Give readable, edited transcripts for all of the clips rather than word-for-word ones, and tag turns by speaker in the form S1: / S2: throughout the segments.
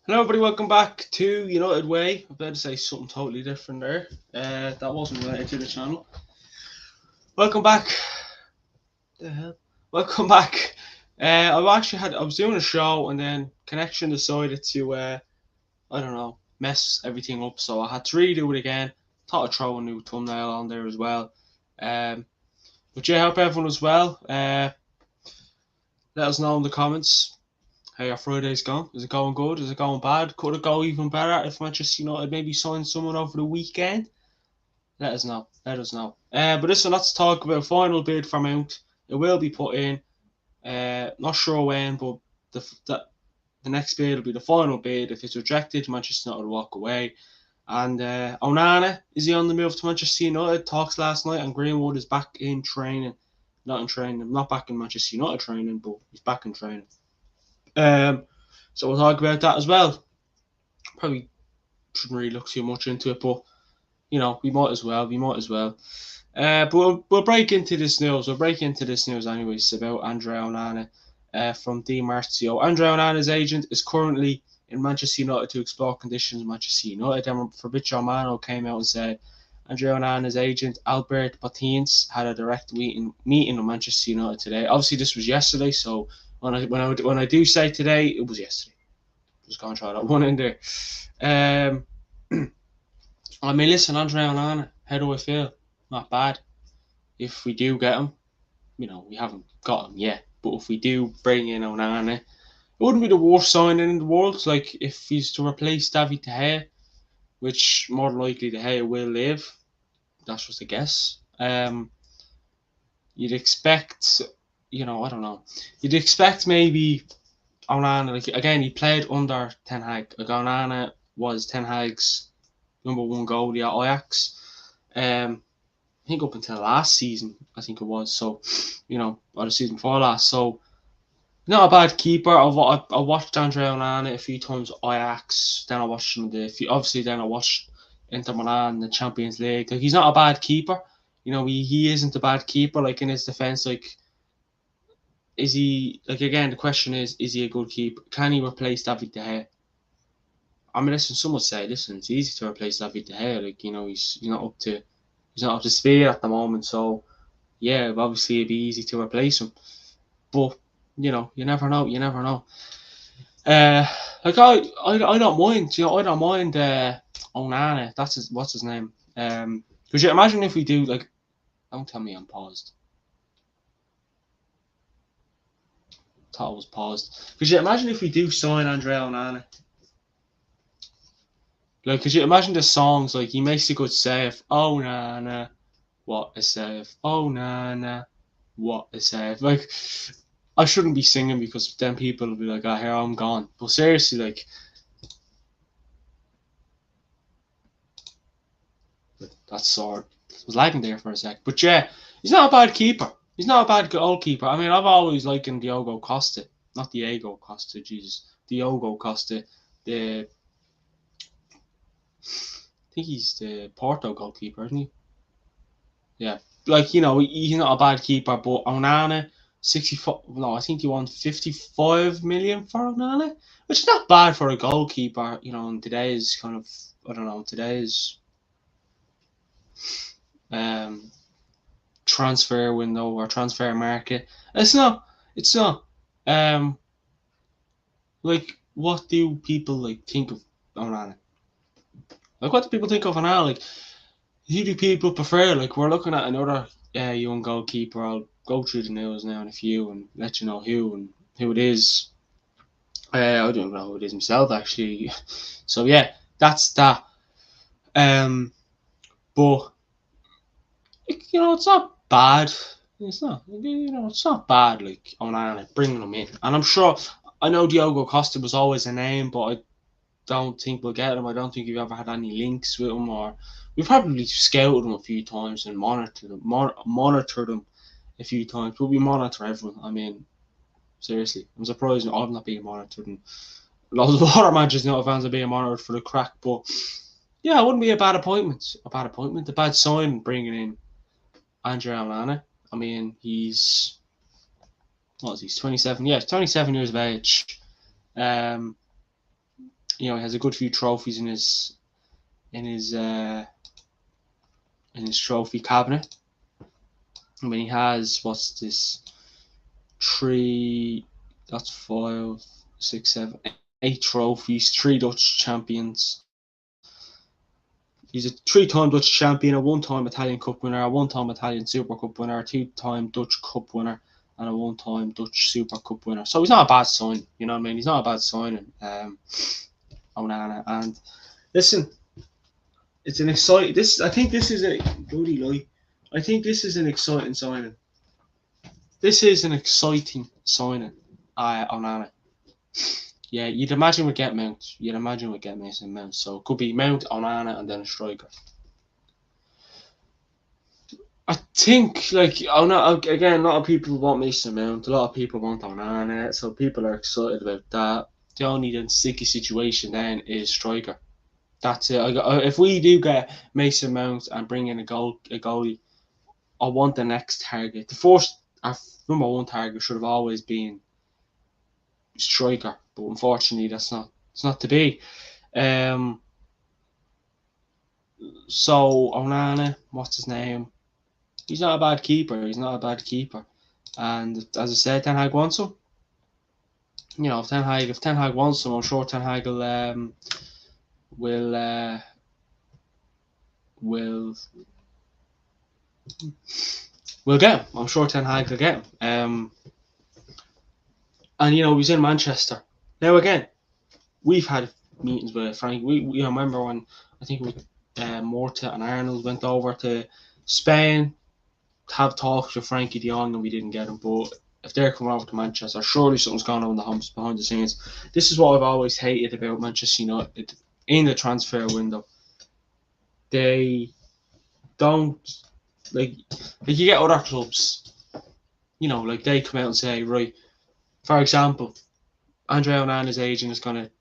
S1: Hello, everybody. Welcome back to United Way. I better say something totally different there. That wasn't related to the channel. Welcome back. The hell? Welcome back. I was doing a show and then connection decided to I don't know, mess everything up. So I had to redo it again. Thought I'd throw a new thumbnail on there as well. Um, but yeah, I hope everyone was well. Let us know in the comments how your Friday's gone. Is it going good? Is it going bad? Could it go even better if Manchester United maybe signed someone over the weekend? Let us know. Let us know. But listen, let's talk about final bid for Mount. It will be put in. Not sure when, but the next bid will be the final bid. If it's rejected, Manchester United will walk away. And Onana, is he on the move to Manchester United? Talks last night, and Greenwood is back in training. Not in training, not back in Manchester United training, but he's back in training. So we'll talk about that as well. Probably shouldn't really look too much into it, but we might as well. We might as well. But we'll break into this news. We'll break into this news anyways about Andrea Onana from Di Marzio. Andrea Onana's agent is currently in Manchester United to explore conditions in Manchester United. Then Fabrizio Romano came out and said Andrea Onana's agent Albert Bottins had a direct meeting with Manchester United today. Obviously, this was yesterday, so when I do say today, it was yesterday. Just gonna try that one in there. Um, I mean, listen, Andrea Onana, how do I feel? Not bad. If we do get him, we haven't got him yet, but if we do bring in Onana, it wouldn't be the worst signing in the world. Like, if he's to replace David De Gea, which more than likely De Gea will live, that's just a guess. You'd expect, I don't know. You'd expect maybe Onana, like, again, he played under Ten Hag. Like, Onana was Ten Hag's number one goalie at Ajax. I think up until last season, I think it was. So, or the season before last. So, not a bad keeper. I watched Andrea Onana a few times at Ajax. Then I watched him obviously. Then I watched Inter Milan, the Champions League. Like, he's not a bad keeper. He isn't a bad keeper. Like, in his defense, like, is he, like, again, the question is he a good keeper? Can he replace David De Gea? I mean, listen, some would say, listen, it's easy to replace David De Gea. Like, he's not up to speed at the moment. So, yeah, obviously it'd be easy to replace him. But, you never know. You never know. Like, I don't mind. I don't mind Onana. What's his name? Could you imagine if we do, like, don't tell me I'm paused. Thought I was paused. Could you imagine if we do sign Andrea Onana? Like, could you imagine the songs, like, he makes a good save. Oh, Nana, what a save. Oh, Nana, what a save. Like, I shouldn't be singing because then people will be like, oh, here, I'm gone. But seriously, like, that's sore. I was lagging there for a sec. But yeah, he's not a bad keeper. He's not a bad goalkeeper. I mean, I've always likened Diogo Costa. Not Diego Costa, Jesus. Diogo Costa. I think he's the Porto goalkeeper, isn't he? Yeah. Like, he's not a bad keeper, but Onana, 64, no, I think he won 55 million for Onana, which is not bad for a goalkeeper, in today's kind of, I don't know, today's um, transfer window or transfer market. It's not. Um, like, what do people, like, think of Onana? Like, what do people think of Onana? Like, who do people prefer? Like, we're looking at another young goalkeeper. I'll go through the news now in a few and let you know who it is. I don't know who it is himself, actually. So yeah, that's that. But it's not bad. It's not. It's not bad. Like, Onana, bringing him in, and I'm sure. I know Diogo Costa was always a name, but I don't think we'll get him. I don't think we've ever had any links with him, or we've probably scouted him a few times and monitored him a few times. But we monitor everyone. I mean, seriously, I'm surprised I'm not being monitored, and lots of other Manchester United fans are being monitored for the crack. But yeah, it wouldn't be a bad appointment. A bad sign bringing in Andrea Onana. I mean, he's 27. Yeah, 27 years of age. He has a good few trophies in his trophy cabinet. I mean, he has, what's this, three, that's 5, 6, 7, 8 trophies, 3 Dutch champions. He's a 3-time Dutch champion, a 1-time Italian Cup winner, a 1-time Italian Super Cup winner, a 2-time Dutch Cup winner, and a 1-time Dutch Super Cup winner. So he's not a bad sign, you know what I mean? He's not a bad signing, Onana. And listen, it's an exciting. I think this is a bloody lie. I think this is an exciting signing. This is an exciting signing, Onana. Yeah, you'd imagine we'd get Mount. You'd imagine we'd get Mason Mount. So it could be Mount, Onana, and then a striker. I think, again, a lot of people want Mason Mount. A lot of people want Onana. So people are excited about that. The only sticky situation then is striker. That's it. If we do get Mason Mount and bring in a goalie, I want the next target. Our number one target should have always been striker, but unfortunately, it's not to be. So Onana, what's his name? He's not a bad keeper. And as I said, Ten Hag wants him. If Ten Hag wants him, I'm sure Ten Hag will get him. I'm sure Ten Hag will get him. And he's in Manchester. Now again, we've had meetings with Frank. We remember when I think it was Morta and Arnold went over to Spain to have talks with Frankie de Jong, and we didn't get him. But if they're coming over to Manchester, surely something's going on behind the scenes. This is what I've always hated about Manchester United in the transfer window. They don't like you get other clubs, they come out and say, right, for example, Andre Onana's agent is going to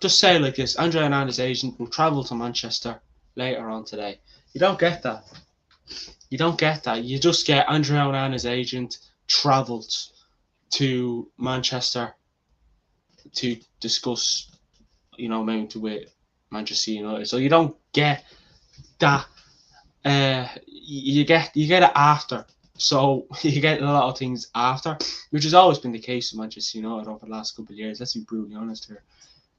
S1: just say it like this: Andre Onana's agent will travel to Manchester later on today. You don't get that. You just get Andre Onana's agent travelled to Manchester to discuss, Mount with Manchester United. So you don't get that. You get it after. So you get a lot of things after, which has always been the case with Manchester United over the last couple of years. Let's be brutally honest here.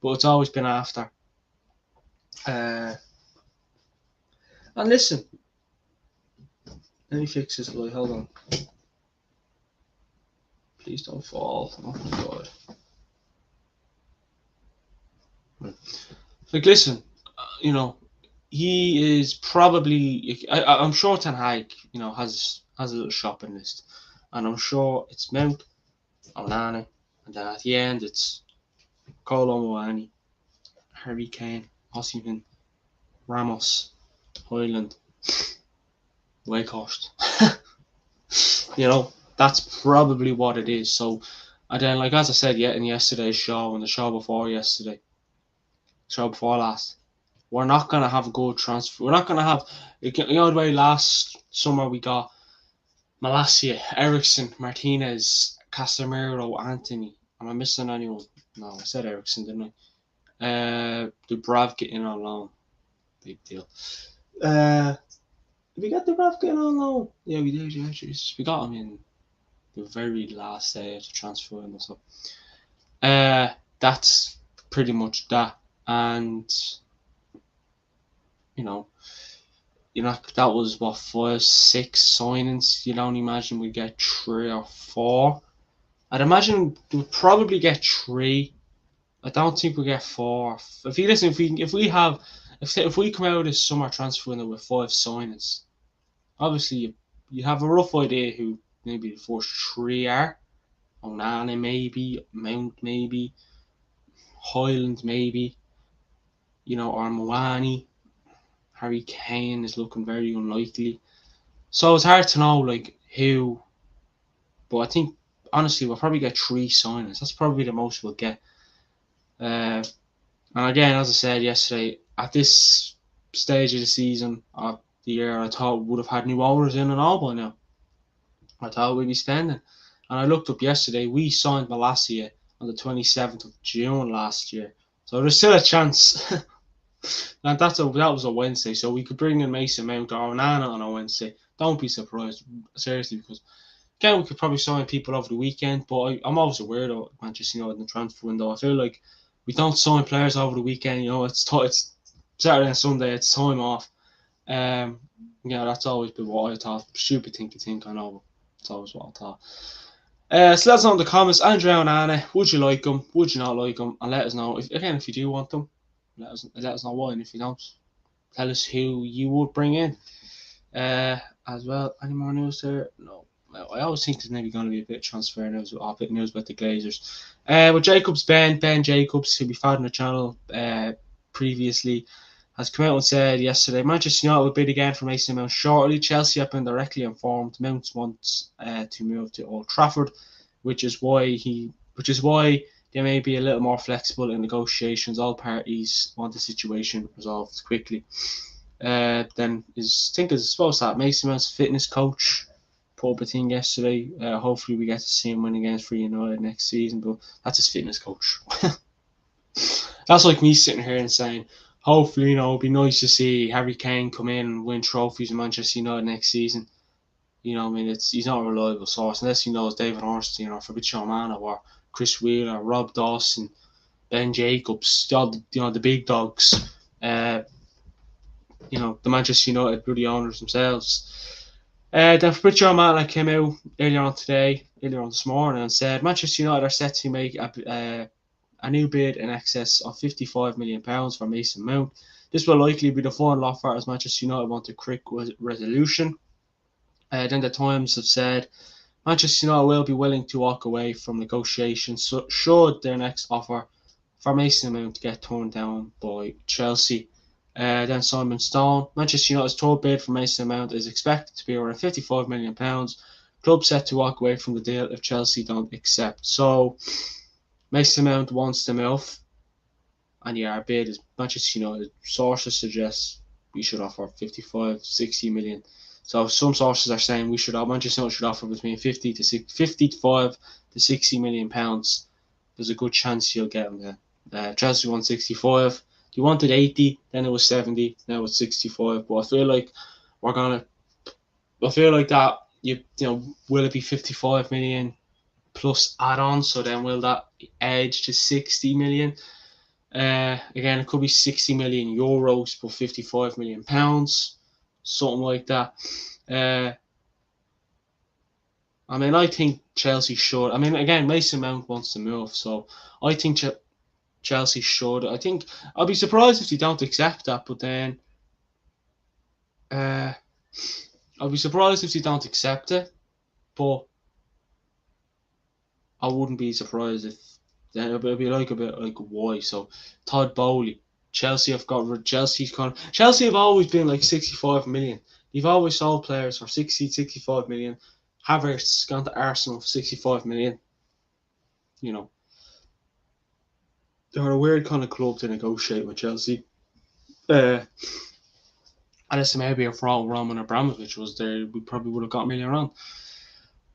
S1: But it's always been after. And listen, let me fix this light. Hold on. Please don't fall. Oh my god. Listen, he is probably. I'm sure Ten Hag, has a little shopping list, and I'm sure it's Mount, Onana, and then at the end it's Kolo Muani, Harry Kane, Osimhen, Ramos, Højlund, Wakehorst. That's probably what it is. So, and then, as I said, in yesterday's show and the show before last, we're not gonna have a good transfer. We're not gonna have, the way last summer we got Malacia, Ericsson, Martinez, Casemiro, Anthony. Am I missing anyone? No, I said Ericsson, didn't I? Dubravka in on loan. Big deal. We got Dubravka in on loan. Yeah, we did. Yeah, we got him in the very last day of the transfer window. So, that's pretty much that. And that was what, 5, 6 signings. You'd only imagine we'd get 3 or 4. I'd imagine we'd probably get 3. I don't think we get 4. If we come out of this summer transfer window with 5 signings, obviously you have a rough idea who maybe the first 3 are. Onana maybe, Mount maybe, Højlund maybe, or Muani. Harry Kane is looking very unlikely. So it's hard to know who. But I think honestly we'll probably get 3 signings. That's probably the most we'll get. And again, as I said yesterday, at this stage of the season of the year, I thought we would have had new owners in and all by now. I thought we'd be spending. And I looked up yesterday, we signed Malacia on the 27th of June last year. So there's still a chance. And that was a Wednesday, so we could bring in Mason Mount or Onana on a Wednesday. Don't be surprised, seriously, because again, we could probably sign people over the weekend, but I'm always aware of Manchester United in the transfer window. I feel like we don't sign players over the weekend. It's Saturday and Sunday. It's time off. That's always been what I thought. Stupid thing to think, I know. It's always what I thought. So let us know in the comments. Andre Onana, would you like him? Would you not like him? And let us know if you do want them. Let us know why, and if you don't, tell us who you would bring in. As well, any more news there? No. I always think there's maybe going to be a bit of transfer news or a bit of news about the Glazers. With Ben Jacobs, who we've had on the channel previously, has come out and said yesterday Manchester United will bid again for Mason Mount shortly. Chelsea have been directly informed Mount wants to move to Old Trafford, which is why they may be a little more flexible in negotiations. All parties want the situation resolved quickly. Then is supposed that Mason Mount's fitness coach put up a thing yesterday. Hopefully we get to see him win against United next season, but that's his fitness coach. That's like me sitting here and saying, hopefully, it'd be nice to see Harry Kane come in and win trophies in Manchester United next season. He's not a reliable source unless he knows David Ornstein or Fabrizio Romano or Chris Wheeler, Rob Dawson, Ben Jacobs, the big dogs. The Manchester United bloody owners themselves. Then Fabrizio Romano came out earlier on this morning, and said Manchester United are set to make a new bid in excess of £55 million for Mason Mount. This will likely be the final offer as Manchester United want a quick resolution. Then the Times have said Manchester United will be willing to walk away from negotiations should their next offer for Mason Mount get turned down by Chelsea. Then Simon Stone, Manchester United's total bid for Mason Mount is expected to be around £55 million. Club set to walk away from the deal if Chelsea don't accept. So Mason Mount wants to move, and our bid is Manchester United. Sources suggest we should offer 55-60 million. So some sources are saying Manchester United should offer between 55 to 60 million pounds. There's a good chance you'll get him there. Chelsea won 65. You wanted 80, then it was 70, now it's 65. But I feel like that will it be 55 million plus add-ons? So then will that edge to 60 million? Again, it could be 60 million euros for 55 million pounds, something like that. I think Chelsea should. Again, Mason Mount wants to move, so I think Chelsea should. I think I'll be surprised if they don't accept that, but then I'll be surprised if they don't accept it, but I wouldn't be surprised if then it'll be a bit like why. So Todd Bowley, Chelsea have always been like 65 million. They've always sold players for 60, 65 million. Havertz gone to Arsenal for 65 million. They're a weird kind of club to negotiate with Chelsea. Unless maybe if Roman Abramovich was there, we probably would have got a million around.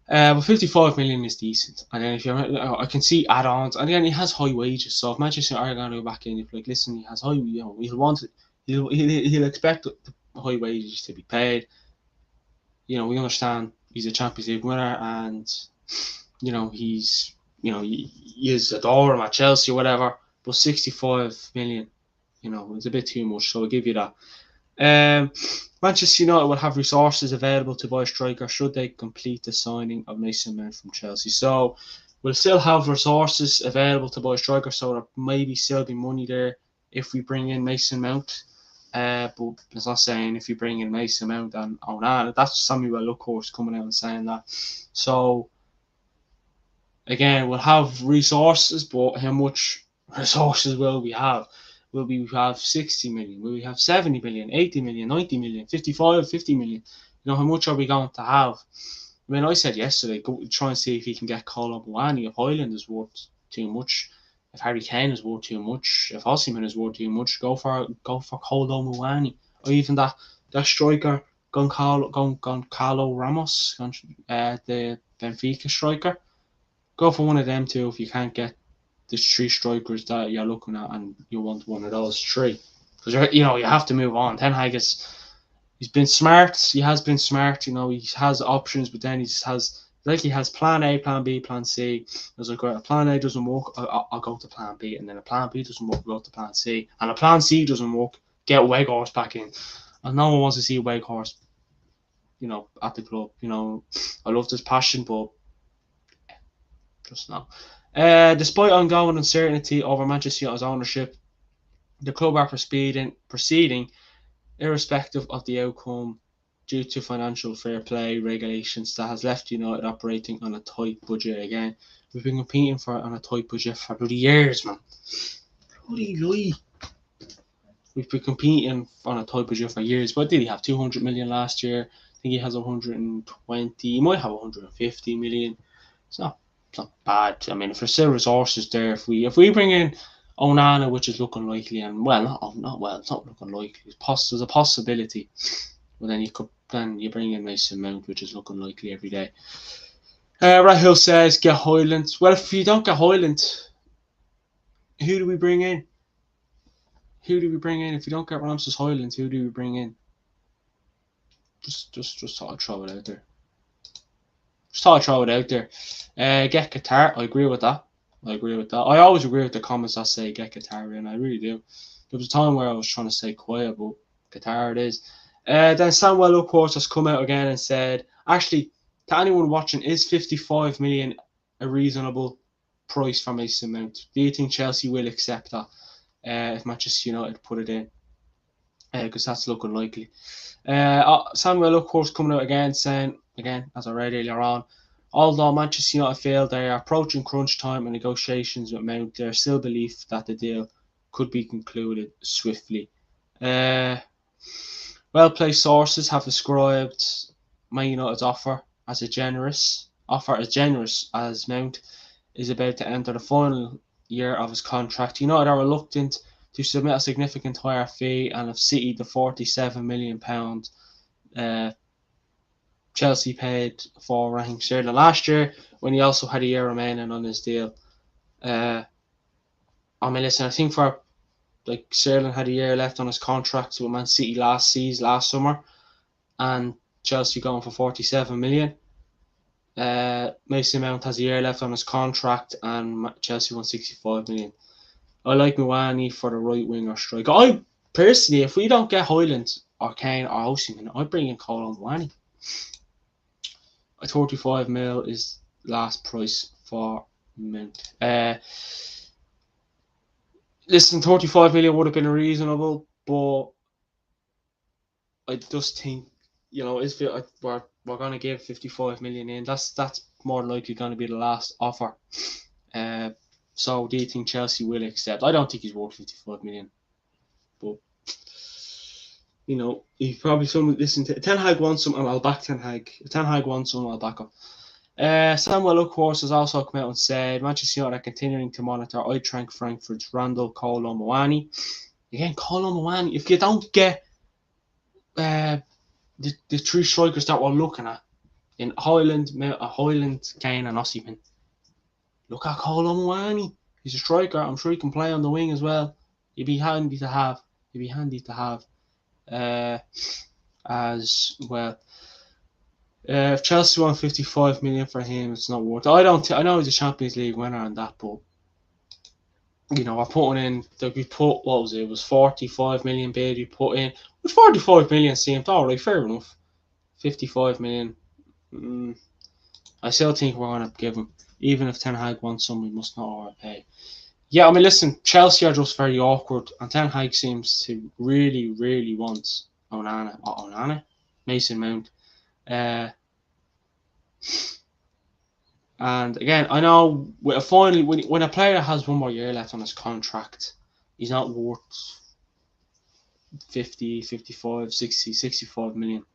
S1: But 55 million is decent. And then I can see add-ons, and then he has high wages. So if Manchester are going to go back in, if listen, he has high, he'll want it. He'll expect the high wages to be paid. We understand he's a Champions League winner, and he is adoring him at Chelsea or whatever. But 65 million, it's a bit too much. So I'll give you that. Manchester United will have resources available to buy a striker should they complete the signing of Mason Mount from Chelsea. So we'll still have resources available to buy a striker, so there maybe still be money there if we bring in Mason Mount. But it's not saying if you bring in Mason Mount and Onana. That's Samuel Luckhorst coming out and saying that. So again, we'll have resources, but how much resources will we have? Will we have 60 million? Will we have 70 million, 80 million, 90 million, 55, 50 million? How much are we going to have? I said yesterday, go try and see if you can get Kolo Muani. If Højlund is worth too much, if Harry Kane is worth too much, if Osimhen is worth too much, go for Kolo Muani. Or even that striker, Goncalo Ramos, the Benfica striker. Go for one of them too if you can't get the three strikers that you're looking at, and you want one of those three, because you have to move on. Ten Hag he's been smart. He has been smart. He has options, but then he has plan A, plan B, plan C. There's like a plan A doesn't work, I'll go to plan B, and then a plan B doesn't work, I'll go to plan C, and a plan C doesn't work, get Weghorst back in, and no one wants to see Weghorst, at the club. I love his passion, but just now. Despite ongoing uncertainty over Manchester United's ownership, the club are proceeding irrespective of the outcome due to financial fair play regulations that has left United operating on a tight budget again. We've been competing on a tight budget for bloody years, man. Bloody lie. We've been competing on a tight budget for years. But did he have 200 million last year? I think he has 120. He might have 150 million. It's not bad. I mean, if there's still resources there, if we bring in Onana, which is looking likely, and it's not looking likely. There's a possibility. Well, then you bring in Mason Mount, which is looking likely every day. Rahul says get Højlund. Well, if you don't get Højlund, who do we bring in? If you don't get Ramses Højlund, who do we bring in? Just thought I'd throw it out there. Get Qatar. I agree with that. I always agree with the comments that say get Qatar in. I really do. There was a time where I was trying to stay quiet, but Qatar it is. Then Samuel Upworth has come out again and said, actually, to anyone watching, is 55 million a reasonable price for Mason Mount? Do you think Chelsea will accept that if Manchester United put it in? Because that's looking likely. Samuel Upworth coming out again saying, as I read earlier on, although Manchester United feel they are approaching crunch time and negotiations with Mount, there is still belief that the deal could be concluded swiftly. Well-placed sources have described Man United's offer as generous as Mount is about to enter the final year of his contract. United are reluctant to submit a significant higher fee and have cited the £47 million Chelsea paid for Raheem Sterling last year, when he also had a year remaining on his deal. I think for Sterling had a year left on his contract with Man City last summer, and Chelsea going for 47 million. Mason Mount has a year left on his contract, and Chelsea won 65 million. I like Muani for the right winger striker. I personally, if we don't get Højlund or Kane or Osimhen, I'd bring in Kolo Muani. 35 mil is last price for Mount. Listen, 35 million would have been reasonable, but I just think, we're going to give 55 million in. That's more likely going to be the last offer. So do you think Chelsea will accept? I don't think he's worth 55 million. But, if probably someone listen to Ten Hag wants some, and I'll back Ten Hag. If Ten Hag wants some, I'll back him. Samuel Upworth has also come out and said Manchester United are continuing to monitor Eintracht Frankfurt's Randall Kolo Muani. Again, Kolo Muani. If you don't get the three strikers that we're looking at in Højlund, Kane, and Osimhen, look at Kolo Muani. He's a striker. I'm sure he can play on the wing as well. He'd be handy to have. As well. If Chelsea want 55 million for him, it's not worth it. I know he's a Champions League winner and that, but we're putting in. What was it? It was 45 million bid we put in. With 45 million seemed alright, fair enough. 55 million. I still think we're gonna give him. Even if Ten Hag wants some, we must not overpay. Yeah, listen, Chelsea are just very awkward, and Ten Hag seems to really, really want Onana, Mason Mount. And again, I know when a player has one more year left on his contract, he's not worth 50, 55, 60, 65 million.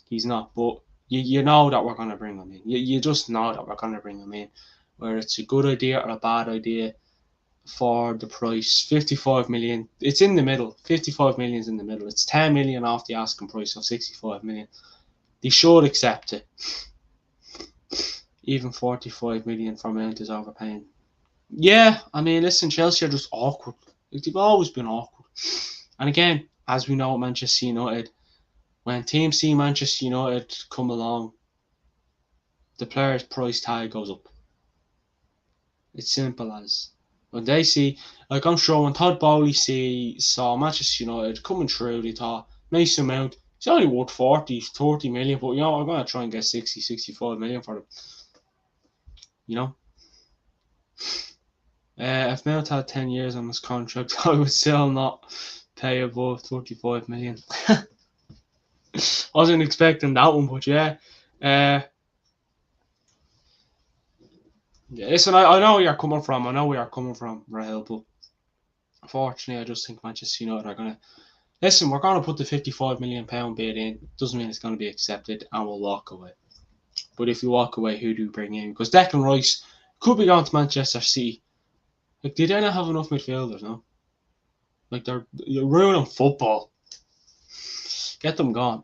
S1: He's not, but you know that we're going to bring him in. You just know that we're going to bring him in. Whether it's a good idea or a bad idea, for the price, 55 million, it's in the middle. 55 million is in the middle. It's 10 million off the asking price of 65 million. They should accept it. Even 45 million for Mount is overpaying. Yeah, I mean, listen, Chelsea are just awkward. Like, they've always been awkward. And again, as we know at Manchester United, when teams see Manchester United come along, the player's price tag goes up. It's simple as. When they see, like I'm sure when Todd Bowley saw Manchester United coming through, they thought, Mason Mount, he's only worth 40, 30 million, but I'm going to try and get 60, 65 million for him. You know? If Mount had 10 years on his contract, I would still not pay above 35 million. Wasn't expecting that one, but yeah. Uh, yeah, listen, I know where you're coming from. I know where you're coming from, Rahel, but unfortunately, I just think Manchester United are going to. Listen, we're going to put the £55 million bid in. Doesn't mean it's going to be accepted, and we'll walk away. But if you walk away, who do you bring in? Because Declan Rice could be going to Manchester City. Like, they don't have enough midfielders, no? Like, you're ruining football. Get them gone.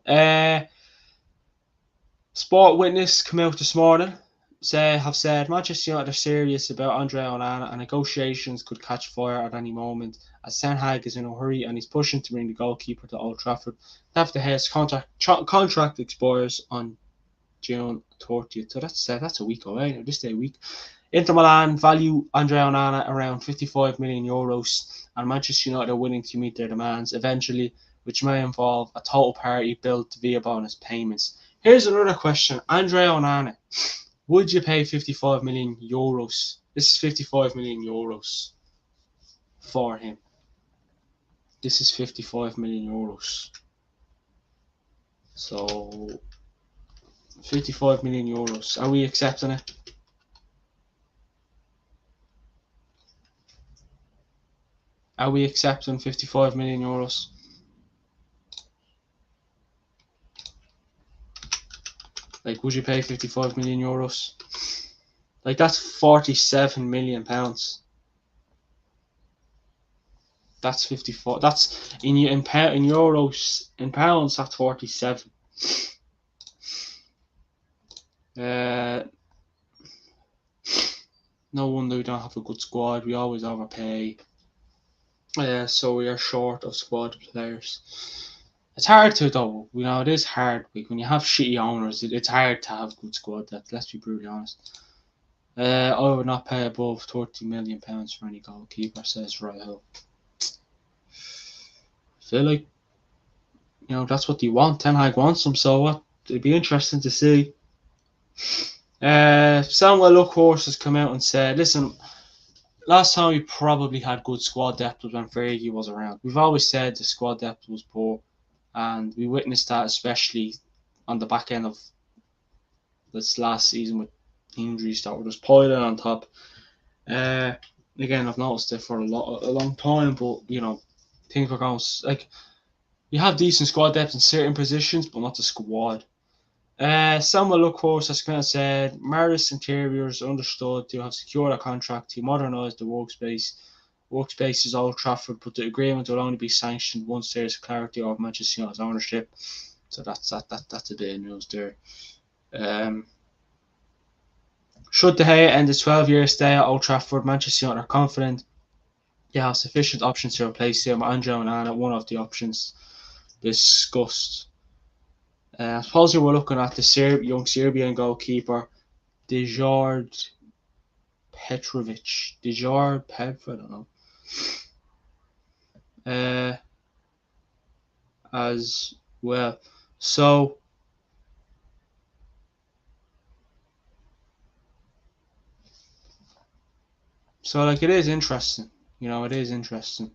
S1: Sport Witness come out this morning. Have said Manchester United are serious about Andre Onana and negotiations could catch fire at any moment as Ten Hag is in a hurry and he's pushing to bring the goalkeeper to Old Trafford. After his contract expires on June 30th. So that's a week away. This day a week. Inter Milan value Andre Onana around 55 million euros, and Manchester United are willing to meet their demands eventually, which may involve a total party built via bonus payments. Here's another question: Andre Onana, would you pay 55 million euros? This is 55 million euros for him. This is 55 million euros. So 55 million euros. Are we accepting it? Are we accepting 55 million euros? Like, would you pay 55 million euros? Like, that's 47 million pounds. That's 54. That's in euros. In pounds, that's 47. No wonder we don't have a good squad. We always overpay. So we are short of squad players. It's hard to though. It is hard. Like, when you have shitty owners, it's hard to have good squad depth. Let's be brutally honest. I would not pay above £30 million for any goalkeeper, says Royal. I feel like, that's what they want. Ten Hag wants them, so what? It'd be interesting to see. Samuel Luckhorse has come out and said, listen, last time we probably had good squad depth was when Fergie was around. We've always said the squad depth was poor, and we witnessed that especially on the back end of this last season with injuries that were just piling on top. Again, I've noticed it for a long time, but things were going like you have decent squad depth in certain positions, but not the squad. Samuel Luckhorse has kind of said Maris Interiors understood to have secured a contract to modernise the workspace is Old Trafford, but the agreement will only be sanctioned once there is clarity of Manchester United's ownership. So that's a bit of news there. Should De Gea end his 12-year stay at Old Trafford, Manchester United are confident they have sufficient options to replace him. Andre Onana, one of the options discussed. I suppose we're looking at the young Serbian goalkeeper, Djordje Petrovic. I don't know. As well. So like, it is interesting. It is interesting.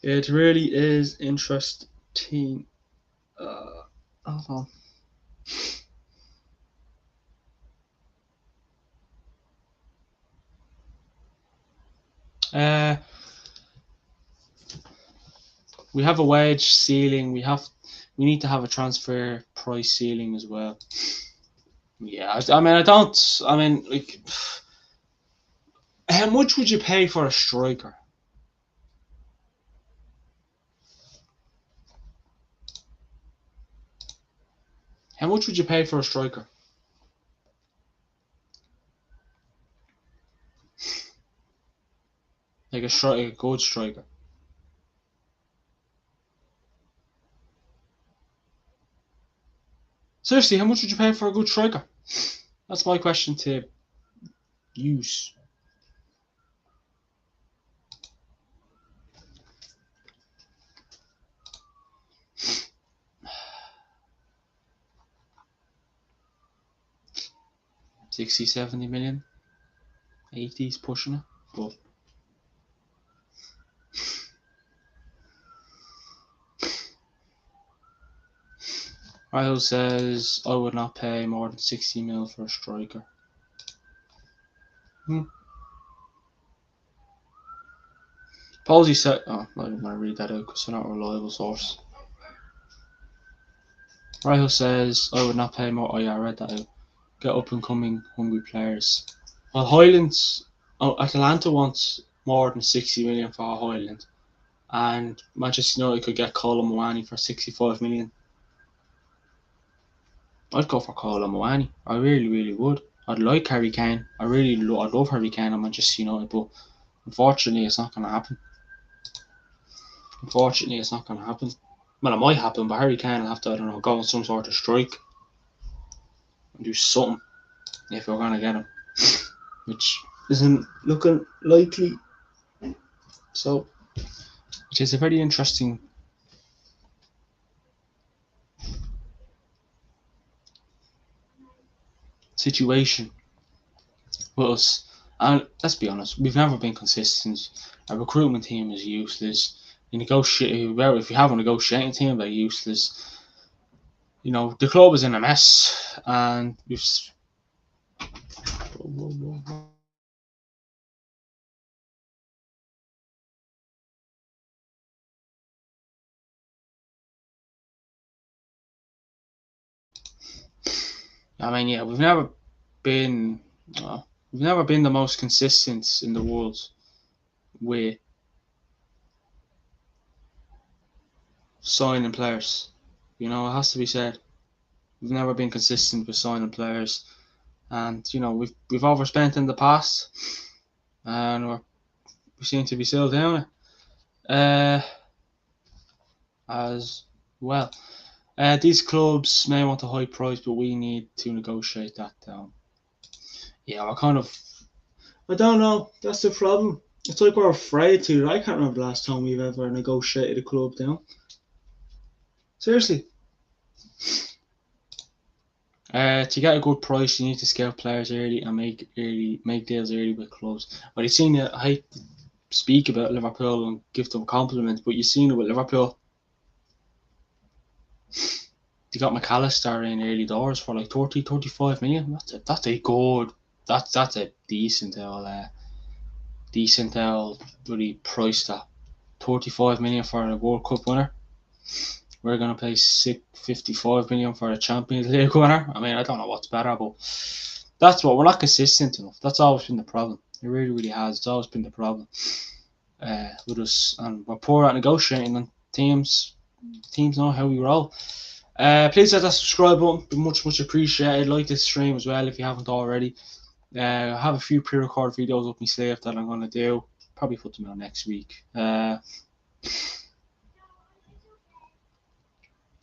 S1: It really is interesting. Hold on. We have a wage ceiling. We need to have a transfer price ceiling as well. Yeah, like, how much would you pay for a striker? much would you pay for a striker? Like a good striker. Seriously, how much would you pay for a good striker? That's my question to use. $60, $70 million, 80s pushing it, but Rahul says I would not pay more than 60 mil for a striker. Posey said, oh, I didn't want to read that out because they're not a reliable source. Rahul says I would not pay more. Oh yeah, I read that out. Get up and coming hungry players. Well, Highlands, Atalanta wants more than 60 million for Highland, and Manchester United could get Colin Moani for 65 million. I'd go for Colin Moani. I really, really would. I'd like Harry Kane. I'd love Harry Kane on Manchester United, but unfortunately, it's not going to happen. Well, it might happen, but Harry Kane will have to, I don't know, go on some sort of strike and do something if we're going to get him, which isn't looking likely. So, which is a very interesting situation with us. And let's be honest, we've never been consistent. Our recruitment team is useless. If you have a negotiating team, they're useless. You know, the club is in a mess, and we've. I mean, yeah, we've never been the most consistent in the world with signing players. You know, it has to be said. We've never been consistent with signing players, and you know we've overspent in the past, and we seem to be still doing it. As well. These clubs may want a high price, but we need to negotiate that down. Yeah, I don't know. That's the problem. It's like we're afraid to. I can't remember the last time we've ever negotiated a club down. Seriously. To get a good price, you need to scout players early and make deals early with clubs. But you've seen it. I hate to speak about Liverpool and give them compliments, but you've seen it with Liverpool. They got McAllister in early doors for like 30, 35 million. That's a decent really priced at 35 million for a World Cup winner. We're gonna pay 55 million for a Champions League winner. I mean, I don't know what's better, but that's what we're not consistent enough. That's always been the problem. It really, really has. It's always been the problem with us, and we're poor at negotiating. And teams know how we roll. Please hit that subscribe button. Be much appreciated. Like this stream as well if you haven't already. I have a few pre-recorded videos up my sleeve that I'm gonna do. Probably put them out next week. And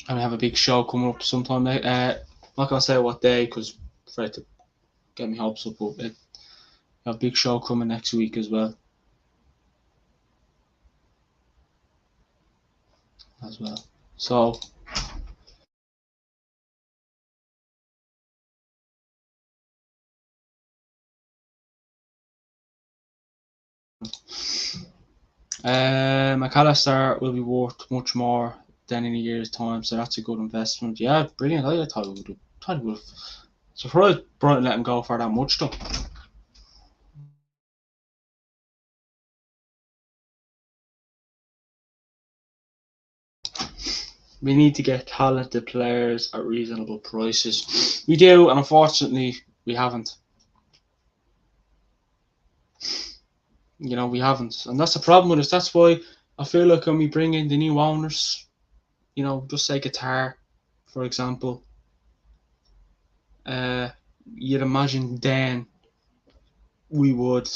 S1: we have a big show coming up sometime. I'm not gonna say what day because I'm afraid to get my hopes up. But we have a big show coming next week as well. So. McAllister will be worth much more than in a year's time, so that's a good investment. Yeah, brilliant. I thought we would have. Surprised Brighton let him go for that much though. We need to get talented players at reasonable prices. We do, and unfortunately, we haven't. You know, we haven't, and that's the problem with us. That's why I feel like when we bring in the new owners, you know, just say Qatar, for example, you'd imagine then we would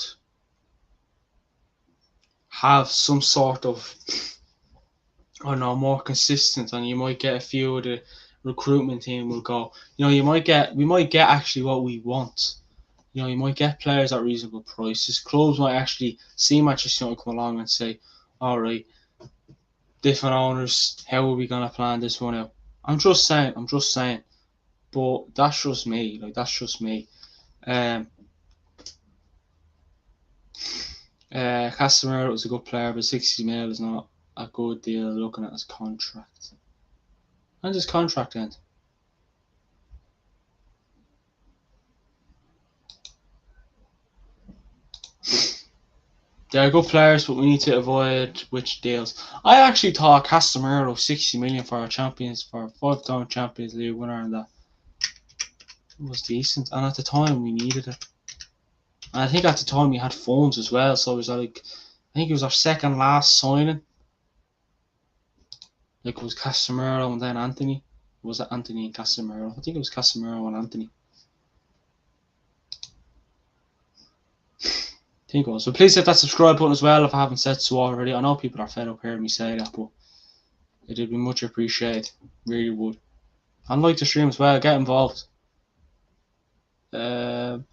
S1: have some sort of, I don't know, more consistent, and you might get a few of the recruitment team will go. We might get actually what we want. You might get players at reasonable prices. Clubs might actually see Manchester United come along and say, all right, different owners, how are we going to plan this one out? I'm just saying. But that's just me. That's just me. Casemiro was a good player, but 60 mil is not a good deal looking at his contract. When does his contract end? They're good players, but we need to avoid which deals. I actually thought Casemiro 60 million for a five-time Champions League winner, and that was decent. And at the time, we needed it. And I think at the time we had phones as well, so it was like, I think it was our second last signing. Like it was Casemiro and then Anthony. Was it Anthony and Casemiro? I think it was Casemiro and Anthony. I think it was. So please hit that subscribe button as well if I haven't said so already. I know people are fed up hearing me say that, but it would be much appreciated. Really would. And like the stream as well. Get involved. I'm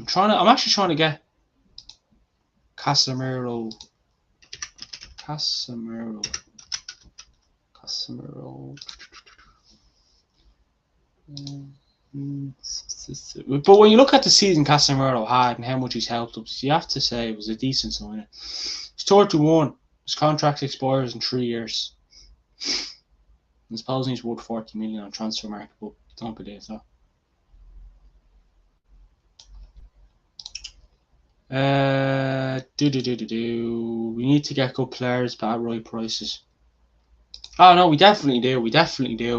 S1: actually trying to get Casemiro. But when you look at the season Casemiro had and how much he's helped us, you have to say it was a decent signing. He's 31. His contract expires in 3 years. And supposing he's worth 40 million on transfer market, but don't believe that. We need to get good players, but at right prices. Oh no, we definitely do.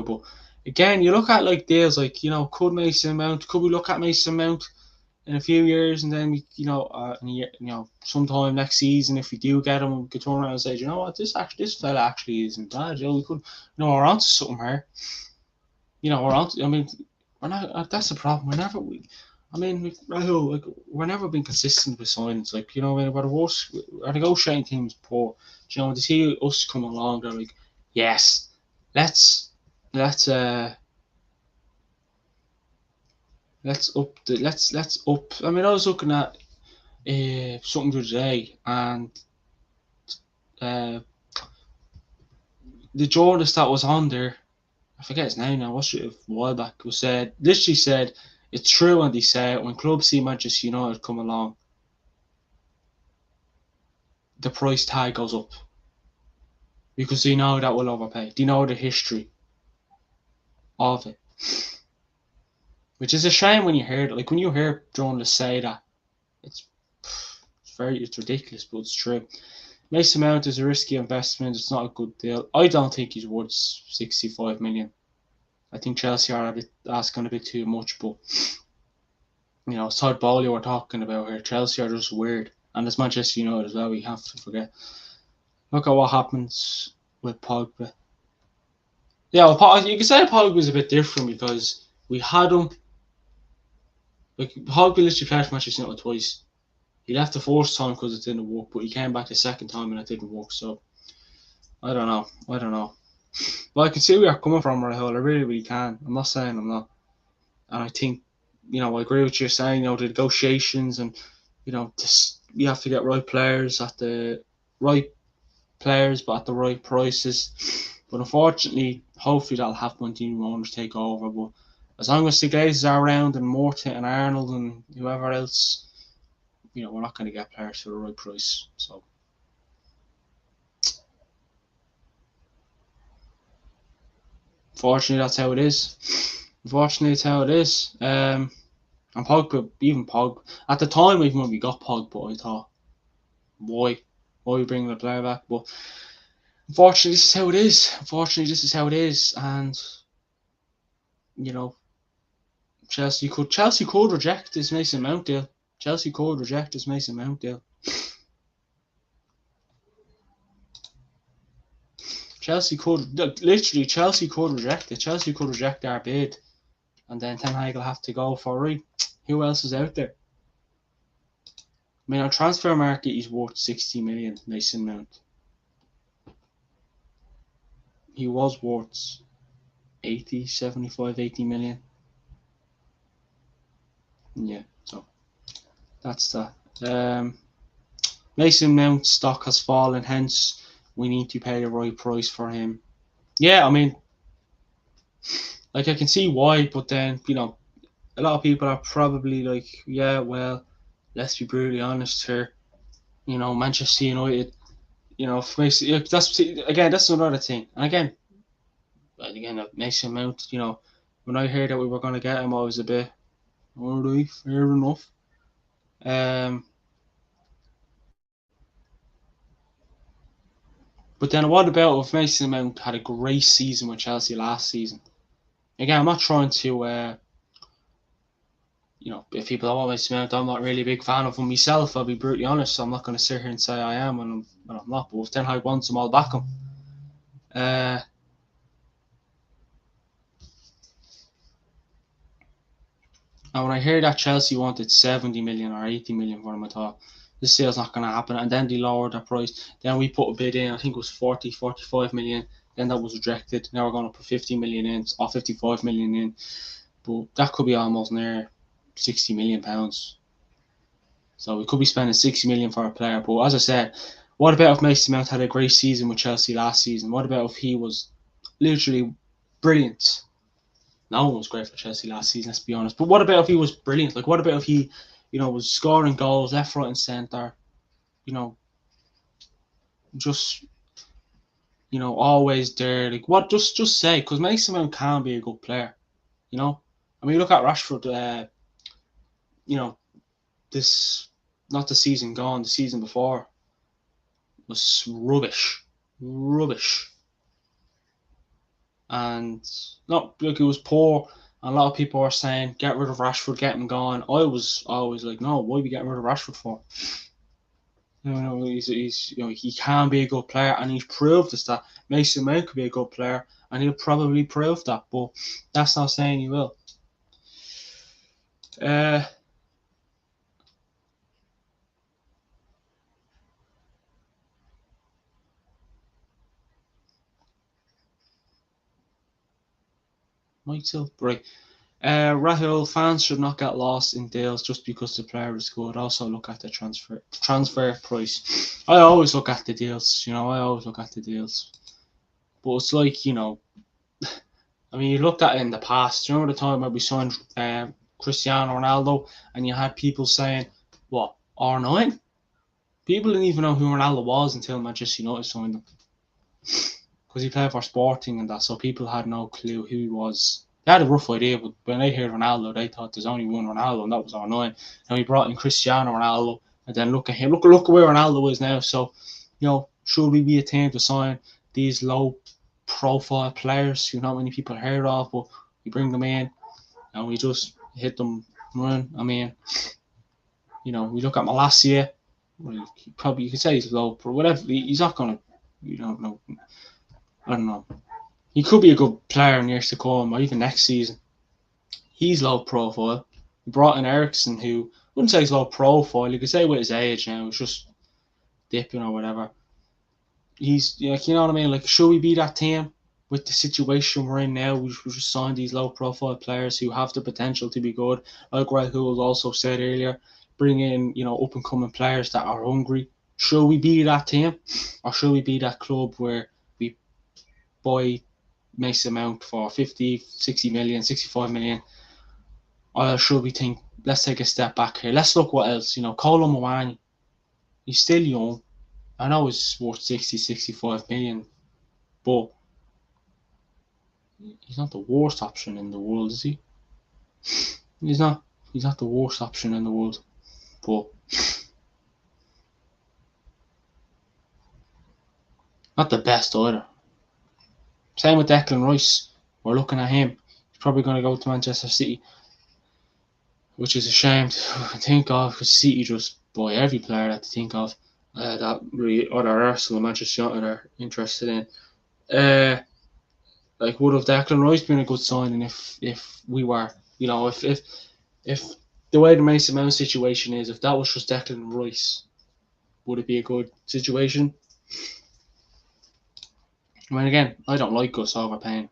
S1: But again, you look at like deals like, could Mason Mount? Could we look at Mason Mount in a few years, and then we, sometime next season, if we do get him, we could turn around and say, you know what, this fella actually isn't bad. We could, we're onto something here. We're onto. I mean, we're not. That's the problem. We're never been consistent with signings. Like, we're the worst. Our negotiating team's poor. To see us come along, they're like, yes, let's up let's up. I mean, I was looking at something the other day, and the journalist that was on there, I forget his name now, watched it a while back, literally said, it's true, and they say when clubs see Manchester United come along, the price tag goes up. Because they know that we'll overpay. They know the history of it. Which is a shame when you hear it. Like when you hear journalists say that, it's ridiculous, but it's true. Mason Mount is a risky investment. It's not a good deal. I don't think he's worth 65 million. I think Chelsea are asking a bit too much, but it's Todd Bowley we're talking about here. Chelsea are just weird, and it's Manchester United as well. We have to forget. Look at what happens with Pogba. Yeah, well, you can say Pogba was a bit different because we had him. Like Pogba literally played for Manchester United twice. He left the first time because it didn't work, but he came back the second time and it didn't work. So I don't know. But I can see where you're coming from, Rahul. I really, really can. I'm not saying I'm not. And I think, I agree with you saying, the negotiations and, we have to get right players but at the right prices. But unfortunately, hopefully that'll happen when the new owners take over. But as long as the Glazers are around and Morton and Arnold and whoever else, we're not going to get players for the right price. So, unfortunately, that's how it is. And Pogba, at the time, even when we got Pogba, I thought, why are we bringing the player back? But unfortunately, this is how it is. And, Chelsea could reject this Mason Mount deal. Chelsea could literally Chelsea could reject it. Chelsea could reject our bid, and then Ten Hag will have to go for right. Who else is out there? I mean, on transfer market, he's worth 60 million. Mason Mount. He was worth 80, 75, 80 million. Yeah, so that's that. Mason Mount's stock has fallen, hence we need to pay the right price for him. Yeah, I mean, like I can see why, but then a lot of people are probably like, yeah, well, let's be brutally honest here. Manchester United. That's another thing. And again, Mason Mount. When I heard that we were going to get him, I was a bit, alright, fair enough. But then what about if Mason Mount had a great season with Chelsea last season? Again, I'm not trying to, if people don't want Mason Mount, I'm not really a big fan of him myself. I'll be brutally honest. So I'm not going to sit here and say I am when I'm not. But if Ten Hag wants him, I'll back him. And when I hear that Chelsea wanted 70 million or 80 million for him, I thought this sale's not going to happen. And then they lowered the price. Then we put a bid in. I think it was 40, 45 million. Then that was rejected. Now we're going to put 50 million in, or 55 million in. But that could be almost near 60 million pounds. So we could be spending 60 million for a player. But as I said, what about if Mason Mount had a great season with Chelsea last season? What about if he was literally brilliant? No one was great for Chelsea last season, let's be honest. But what about if he was brilliant? Like, what about if he, was scoring goals left, right, and centre? Just always there. Like, what? Just say, because Mason Mount can be a good player. I mean, look at Rashford. This not the season gone, the season before was rubbish. And not like it was poor. And a lot of people are saying, get rid of Rashford, get him gone. I was always like, no, why are we getting rid of Rashford for? He's he can be a good player, and he's proved us that. Mason Mount could be a good player, and he'll probably prove that. But that's not saying he will. Right. Rahul, fans should not get lost in deals just because the player is good. Also look at the transfer price. I always look at the deals. But it's like, I mean, you looked at it in the past. Do you remember the time when we signed Cristiano Ronaldo and you had people saying, what, R9? People didn't even know who Ronaldo was until Manchester United signed him. Because he played for Sporting and that, so people had no clue who he was. They had a rough idea, but when they heard Ronaldo, they thought there's only one Ronaldo, and that was R9. And we brought in Cristiano Ronaldo, and then look at him. Look where Ronaldo is now. So, should we be a team to sign these low-profile players who not many people heard of, but we bring them in, and we just hit them run? I mean, we look at Malacia. Probably you could say he's low, but whatever. He's not gonna. I don't know. He could be a good player in years to come, or even next season. He's low profile. We brought in Ericsson, who wouldn't say he's low profile. You could say with his age now, he's just dipping or whatever. He's you know what I mean. Like, should we be that team with the situation we're in now? We just sign these low profile players who have the potential to be good. Like Rahul also said earlier, bring in up and coming players that are hungry. Should we be that team, or should we be that club where we buy Mason Mount for 50, 60 million, 65 million? Or should we think, let's take a step back here. Let's look what else. Kolo Muani, he's still young. I know he's worth 60, 65 million, but he's not the worst option in the world, is he? He's not the worst option in the world, but not the best either. Same with Declan Rice. We're looking at him. He's probably going to go to Manchester City, which is a shame to think of, because City just buy every player that they think of that really, or Arsenal, Manchester United are interested in. Like, would have Declan Rice been a good signing if we were, if the way the Mason Mount situation is, if that was just Declan Rice, would it be a good situation? I mean, again, I don't like us overpaying.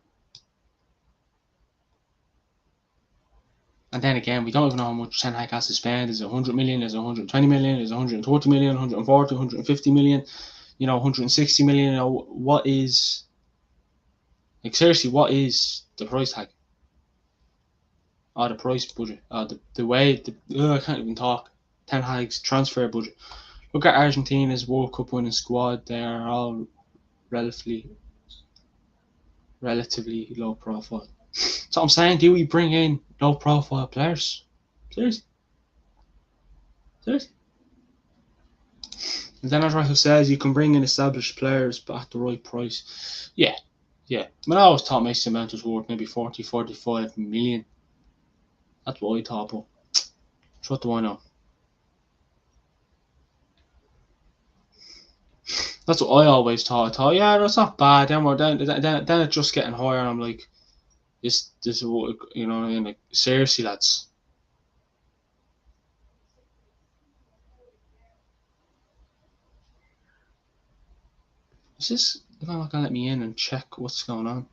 S1: And then again, we don't even know how much Ten Hag has to spend. Is it 100 million? Is it 120 million? Is it 130 million? 140, 150 million? 160 million? What is, like, seriously, what is the price tag? Or the price budget? I can't even talk. Ten Hag's transfer budget. Look at Argentina's World Cup winning squad. They are all relatively low profile. So I'm saying, do we bring in low profile players? Seriously? And then as Rahul says, you can bring in established players but at the right price. Yeah. I mean, I always thought Mason Mount was worth maybe 40, 45 million. That's what I thought, but what do I know? That's what I always thought. I thought, yeah, that's not bad. Then it's just getting higher, and I'm like, this is what, you know what I mean? Like, seriously, lads. Is this? If I'm not gonna let me in and check what's going on.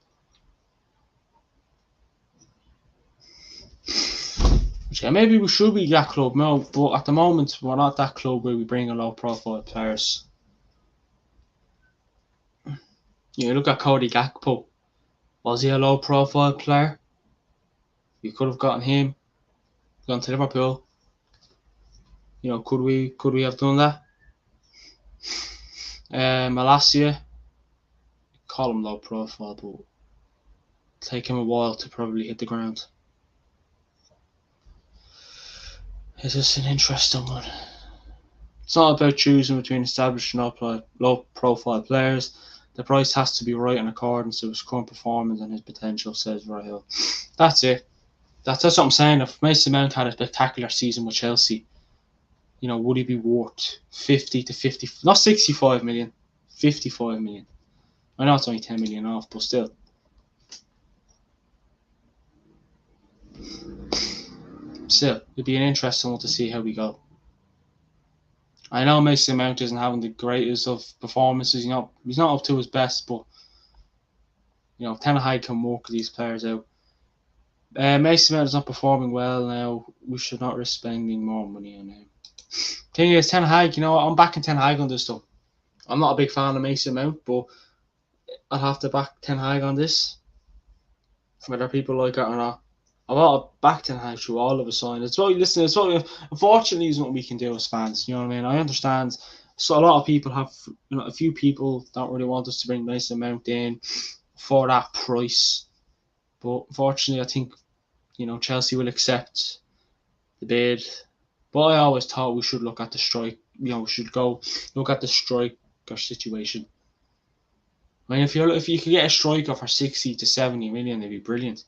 S1: Yeah, maybe we should be that club, no, but at the moment we're not that club where we bring in low profile players. You look at Cody Gakpo. Was he a low profile player? We could have gotten him, gone to Liverpool. Could we have done that? Malacia, call him low profile, but take him a while to probably hit the ground. It's just an interesting one. It's not about choosing between established and low profile players. The price has to be right in accordance to his current performance and his potential, says Rahil. That's it. That's what I'm saying. If Mason Mount had a spectacular season with Chelsea, would he be worth 50 to 50, not 65 million, 55 million? I know it's only 10 million off, but still. It'd be an interesting one to see how we go. I know Mason Mount isn't having the greatest of performances. He's not up to his best, but Ten Hag can work these players out. Mason Mount is not performing well now. We should not risk spending more money on him. Thing is, Ten Hag, I'm backing Ten Hag on this though. I'm not a big fan of Mason Mount, but I'll have to back Ten Hag on this, whether people like it or not. I want to back Ten Hag through all of a sign. Unfortunately, it's what we can do as fans. You know what I mean? I understand. So a lot of people have, a few people don't really want us to bring Mason Mount in for that price. But unfortunately, I think, Chelsea will accept the bid. But I always thought we should look at the strike. We should go look at the striker situation. I mean, if you could get a striker for 60 to 70 million, it'd be brilliant.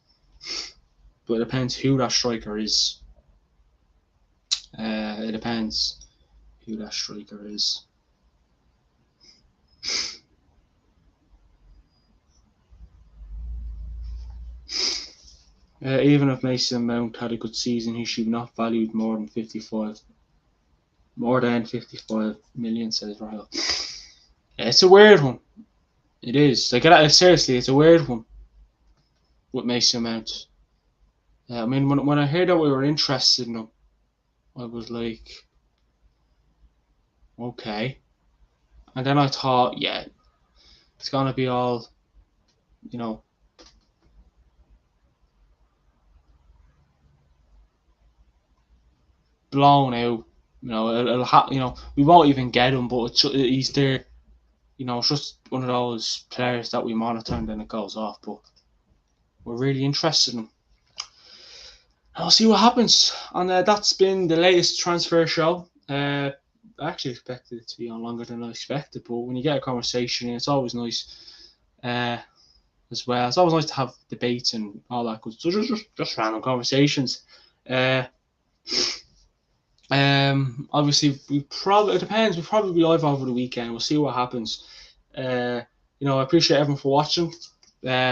S1: But it depends who that striker is. Even if Mason Mount had a good season, he should not valued more than 55 million, says Rahel. It's a weird one. It is. Seriously, it's a weird one with Mason Mount. I mean, when I heard that we were interested in him, I was like, okay. And then I thought, yeah, it's gonna be all, blown out. We won't even get him, but he's there. It's just one of those players that we monitor and then it goes off. But we're really interested in him. I'll see what happens. And that's been the latest transfer show. I actually expected it to be on longer than I expected, but when you get a conversation, it's always nice as well. It's always nice to have debates and all that good stuff. So just random conversations. Obviously, it depends. We'll probably be live over the weekend. We'll see what happens. I appreciate everyone for watching.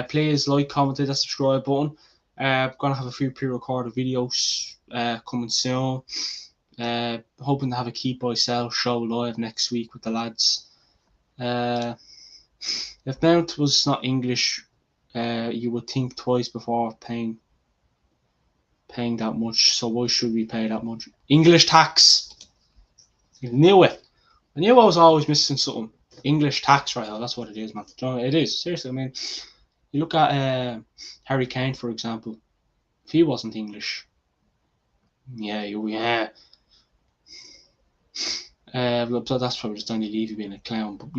S1: Please like, comment, hit that subscribe button. I'm gonna have a few pre-recorded videos coming soon. Hoping to have a keep buy sell show live next week with the lads. If Mount was not English, you would think twice before paying that much. So why should we pay that much? English tax. I knew it. I knew I was always missing something. English tax, right? Oh, that's what it is, man. It is, seriously. I mean, you look at Harry Kane, for example. If he wasn't English, yeah. But that's probably just Danny Levy being a clown. But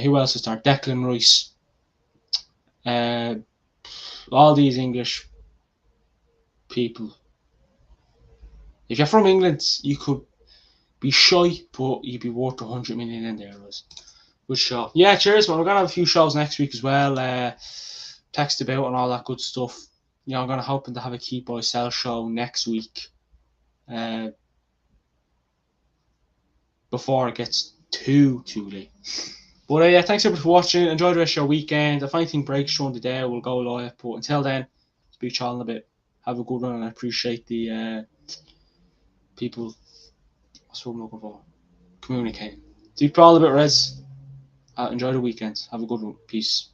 S1: who else is there? Declan Rice. All these English people. If you're from England, you could be shy, but you'd be worth 100 million in there. Good show. Yeah, cheers, man. We're gonna have a few shows next week as well. Text about and all that good stuff. I'm gonna hoping to have a keep buy sell show next week. Before it gets too late. But yeah, thanks everybody for watching. Enjoy the rest of your weekend. If anything breaks during the day, we'll go live. But until then, speak to y'all in a bit. Have a good one, and I appreciate the people. That's what I'm looking for. Communicating. Deep all a bit, Reds. Enjoy the weekend. Have a good one. Peace.